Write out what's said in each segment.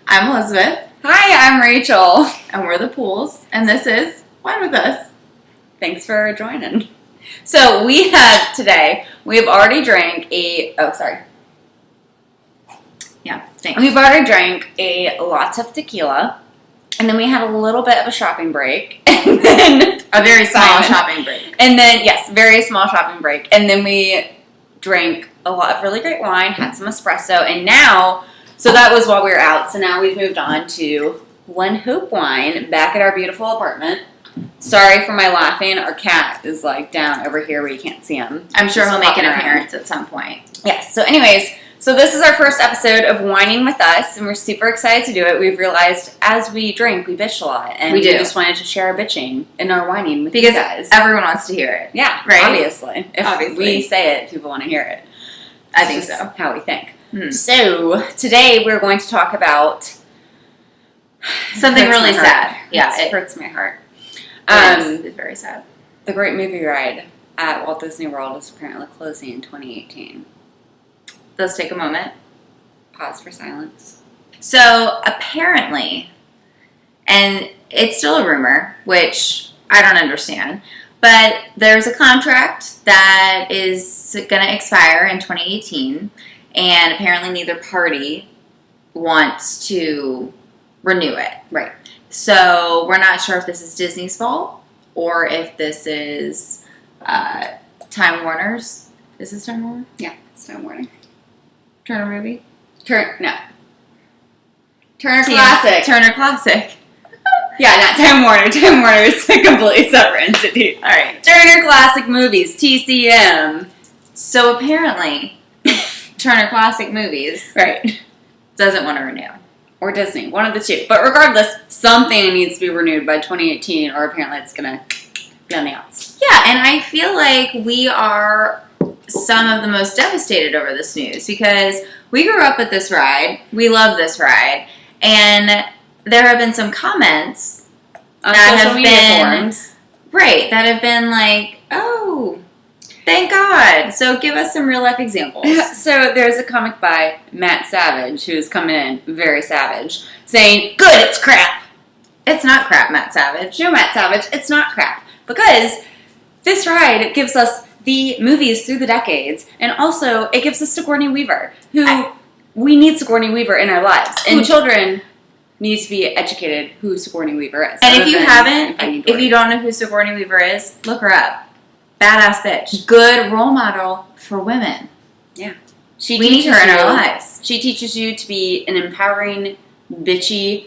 I'm Elizabeth. Hi, I'm Rachel. And we're the Pools. And this is Whine with Us. Thanks for joining. So we have already drank We've already drank a lot of tequila. And then we had a little bit of a shopping break. And then A very small shopping break. And then, yes, very small shopping break. And then we drank a lot of really great wine, had some espresso, and now, so that was while we were out. So now we've moved on to One Hoop Wine back at our beautiful apartment. Sorry for my laughing. Our cat is like down over here where you can't see him. I'm sure he'll make an around. appearance at some point. Yes. So anyways, so this is our first episode of Whining with Us, and we're super excited to do it. We've realized as we drink, we bitch a lot. And We do. just wanted to share our bitching and our whining with you Because guys. everyone wants to hear it. Yeah, Right? Obviously. If Obviously. we say it, people want to hear it. I think It's just so. how we think. Hmm. So, today we're going to talk about Something hurts really my heart. sad. Yeah, it it hurts my heart. is very sad. The great movie ride at Walt Disney World is apparently closing in 2018. Let's take a moment. Pause for silence. So, apparently, and it's still a rumor, which I don't understand, but there's a contract that is going to expire in 2018, and apparently neither party wants to renew it. Right. So we're not sure if this is Disney's fault or if this is Time Warner's. Is this Time Warner? Yeah, it's no warning. Turner movie? Turner TM Classic. Turner Classic. Yeah, not Time Warner. Time Warner is a completely separate entity. All right. Turner Classic Movies, TCM. So apparently, Turner Classic Movies Right. doesn't want to renew. Or Disney, one of the two. But regardless, something needs to be renewed by 2018, or apparently it's going to be on the outs. Yeah, and I feel like we are some of the most devastated over this news because we grew up with this ride. We love this ride. And there have been some comments On that social have media been forums. right, that have been like, oh, thank God. So give us some real life examples. So there's a comic by Matt Savage, who is coming in very savage, saying, good, it's crap. It's not crap, Matt Savage. No, Matt Savage, it's not crap. Because this ride gives us the movies through the decades, and also it gives us Sigourney Weaver, who we need Sigourney Weaver in our lives. And children need to be educated who Sigourney Weaver is. And if you haven't, Finding if Dory. you don't know who Sigourney Weaver is, look her up. Badass bitch. Good role model for women. Yeah. She We need teaches her in our you- lives. She teaches you to be an empowering, bitchy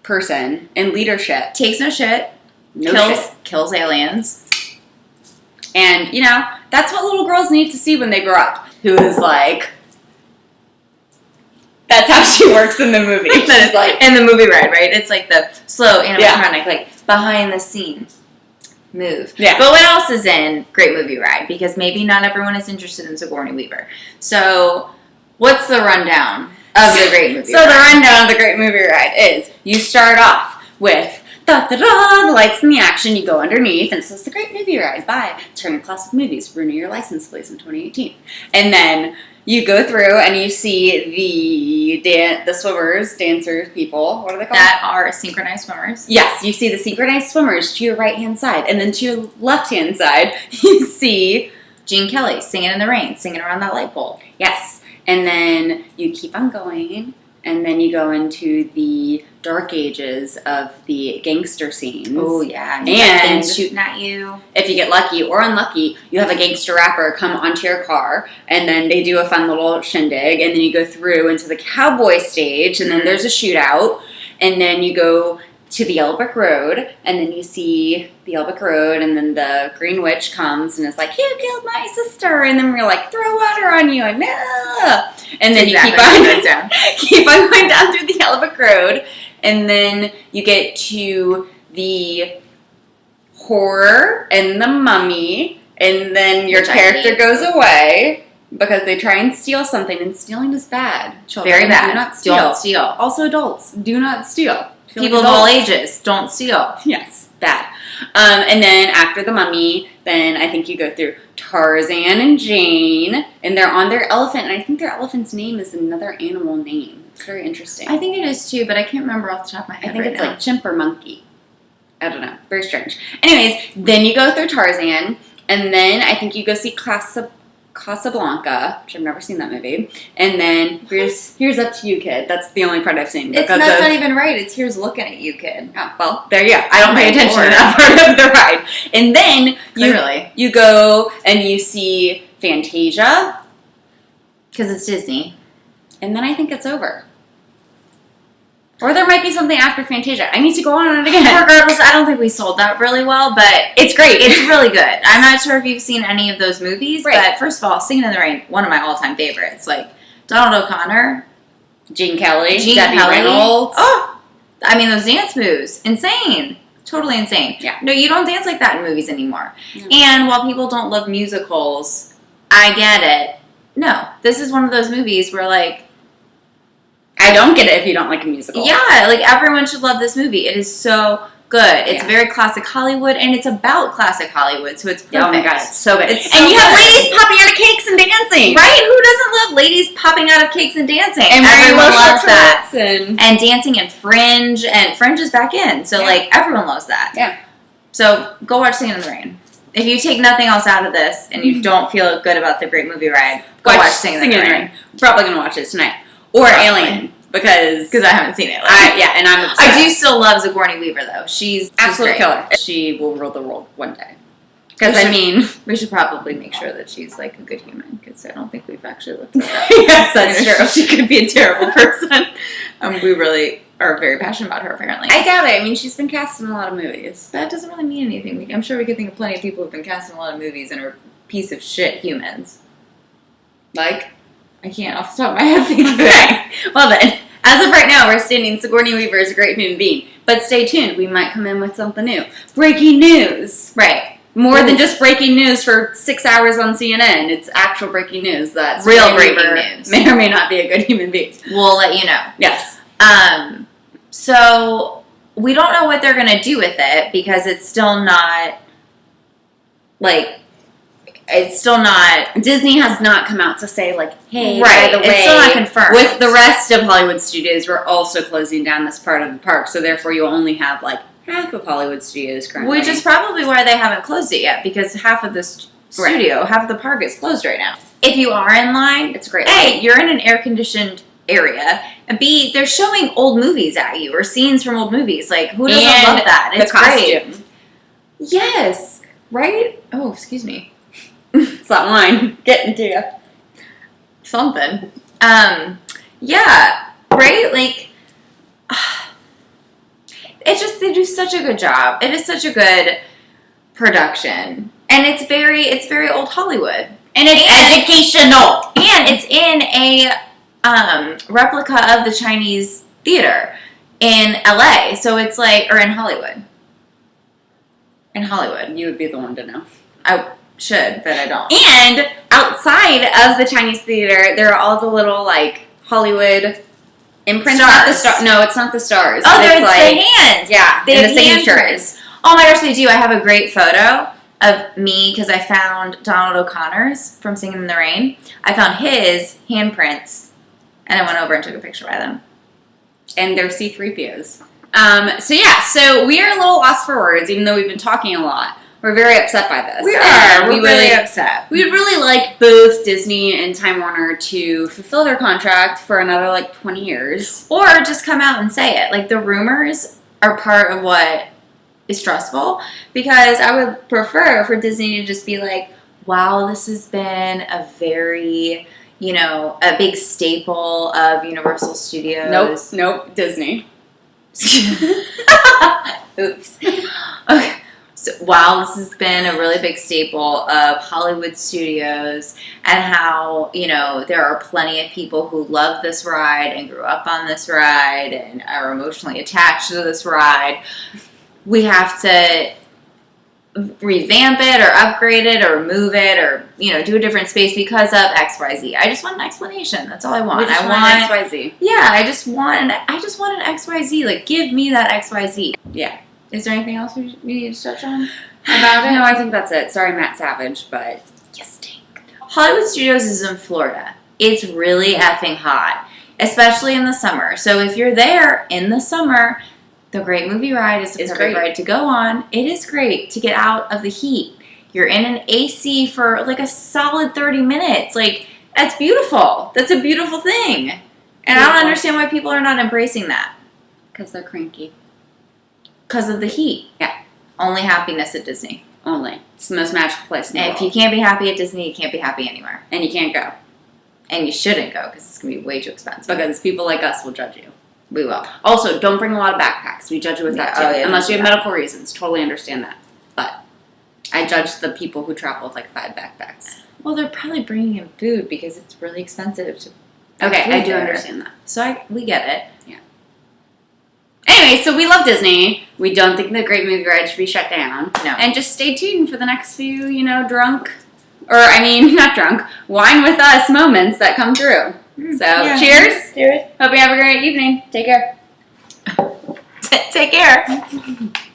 person in leadership. Takes no shit. No shit. Kills aliens. And, that's what little girls need to see when they grow up. Who is like, that's how she works in the movie. That is like in the movie ride, right? It's like the slow animatronic, like behind the scene move. Yeah. But what else is in Great Movie Ride? Because maybe not everyone is interested in Sigourney Weaver. So, what's the rundown of the Great Movie So Ride? the rundown of the Great Movie Ride is, you start off with da-da-da, the lights and the action, you go underneath, and it says, the Great Movie Ride by Turner Classic Movies, renew your license please in 2018. And then you go through and you see the swimmers, dancers, people, what are they called? That are synchronized swimmers. Yes, you see the synchronized swimmers to your right-hand side, and then to your left-hand side, you see, Gene Kelly singing in the rain, singing around that light pole. yes, and then you keep on going, and then you go into the dark ages of the gangster scenes. Oh yeah, and you got And things shooting at you. if you get lucky or unlucky, you have a gangster rapper come onto your car, and then they do a fun little shindig, and then you go through into the cowboy stage, and then there's a shootout, and then you go to the Yellow Brick Road, and then you see the Yellow Brick Road, and then the Green Witch comes and is like, "You killed my sister," and then we're like, "Throw water on you," and no, and then Exactly you what it goes down. keep on going down through the Yellow Brick Road, and then you get to the horror and the mummy, and then your Which I character hate. goes away because they try and steal something, and stealing is bad. Children, Very bad. Do not steal. Don't steal. Also, adults, do not steal. People of all ages, don't steal. Yes, bad. And then after the Mummy, then I think you go through Tarzan and Jane, and they're on their elephant, and I think their elephant's name is another animal name. It's very interesting. I think it is too, but I can't remember off the top of my head. I think it's like chimp or monkey. I don't know. Very strange. Anyways, then you go through Tarzan, and then I think you go see Casablanca, which I've never seen that movie. And then here's Up to You, Kid. That's the only part I've seen. That's not even right. It's Here's Looking at You, Kid. Oh, well, there you go. I don't pay attention to that part of the ride. And then you go and you see Fantasia. Because it's Disney. And then I think it's over. Or there might be something after Fantasia. I need to go on it again. Regardless, I don't think we sold that really well, but it's great. It's really good. I'm not sure if you've seen any of those movies, right. But first of all, Singing in the Rain, one of my all-time favorites. Like, Donald O'Connor. Gene Kelly. Debbie Reynolds. Oh! I mean, those dance moves. Insane. Totally insane. Yeah. No, you don't dance like that in movies anymore. No. And while people don't love musicals, I get it. No, this is one of those movies where, like, I don't get it if you don't like a musical. Yeah, like everyone should love this movie. It is so good. It's very classic Hollywood, and it's about classic Hollywood, so it's perfect. Oh my god, it's so good. It's and you have ladies popping out of cakes and dancing. Right? Who doesn't love ladies popping out of cakes and dancing? And everyone loves that. And dancing and Fringe is back in. So, like, everyone loves that. Yeah. So, go watch Singing in the Rain. If you take nothing else out of this, and you don't feel good about the Great Movie Ride, go watch Singing in the Rain. Probably going to watch it tonight. Or Alien. Because I haven't seen it. And I'm obsessed. I do still love Sigourney Weaver, though. She's absolute great. killer. She will rule the world one day. Because, we should probably make sure that she's, like, a good human, because I don't think we've actually looked at that. Yes, that's true. She could be a terrible person. We really are very passionate about her, apparently. I doubt it. I mean, she's been cast in a lot of movies. That doesn't really mean anything. I'm sure we could think of plenty of people who've been cast in a lot of movies and are piece of shit humans. Like? I can't off the top of my head think of it. Okay. Well then, as of right now, we're standing Sigourney Weaver is a great human being. But stay tuned. We might come in with something new. Breaking news. Right. More than just breaking news for 6 hours on CNN. It's actual breaking news. That's real breaking news. May or may not be a good human being. We'll let you know. Yes. So we don't know what they're going to do with it because it's still not, like, Disney has not come out to say, like, hey, right, by the way, it's still not confirmed. With the rest of Hollywood Studios, we're also closing down this part of the park, so therefore you'll only have, like, half of Hollywood Studios currently. Which is probably why they haven't closed it yet, because half of the studio, half of the park is closed right now. If you are in line, it's great. A, you're in an air-conditioned area, and B, they're showing old movies at you, or scenes from old movies. Like, who doesn't love that? It's costume. Great. Yes. Right? Oh, excuse me. It's that wine getting to you. Something. Yeah. Right? Like, they do such a good job. It is such a good production. And it's very old Hollywood. And it's educational. And it's in a replica of the Chinese theater in LA. So it's like, or in Hollywood. In Hollywood. You would be the one to know. I should, but I don't. And outside of the Chinese theater, there are all the little, like, Hollywood imprints. Stars. No, it's not the stars. Oh, it's like, the hands. Yeah, they and have the signatures. Oh my gosh, they do. I have a great photo of me because I found Donald O'Connor's from Singing in the Rain. I found his handprints, and I went over and took a picture by them. And they're C-3POs. So we are a little lost for words, even though we've been talking a lot. We're very upset by this. We are. We're really upset. We would really like both Disney and Time Warner to fulfill their contract for another, like, 20 years. Or just come out and say it. Like, the rumors are part of what is stressful. Because I would prefer for Disney to just be like, wow, this has been a very, a big staple of Universal Studios. Nope, Disney. Oops. Okay. So, wow, this has been a really big staple of Hollywood Studios, and how, there are plenty of people who love this ride and grew up on this ride and are emotionally attached to this ride. We have to revamp it or upgrade it or move it or, do a different space because of XYZ. I just want an explanation. That's all I want. I want XYZ. Yeah, I just want an XYZ. Like, give me that XYZ. Yeah. Is there anything else we need to touch on about it? No, I think that's it. Sorry, Matt Savage, but you stink. Hollywood Studios is in Florida. It's really effing hot, especially in the summer. So if you're there in the summer, the Great Movie Ride is the perfect ride to go on. It is great to get out of the heat. You're in an AC for like a solid 30 minutes. Like, that's beautiful. That's a beautiful thing. And I don't understand why people are not embracing that. Because they're cranky. Because of the heat. Yeah. Only happiness at Disney. Only. It's the most magical place in the world. And if you can't be happy at Disney, you can't be happy anywhere. And you can't go. And you shouldn't go because it's going to be way too expensive. Because people like us will judge you. We will. Also, don't bring a lot of backpacks. We judge you with that too. Unless you have medical reasons. Totally understand that. But I judge the people who travel with like 5 backpacks. Well, they're probably bringing in food because it's really expensive to. Okay, I do understand that. So we get it. Yeah. Anyway, so we love Disney. We don't think the Great Movie Ride should be shut down. No. And just stay tuned for the next few, not drunk, wine with us moments that come through. So, cheers. Cheers. Hope you have a great evening. Take care. Take care.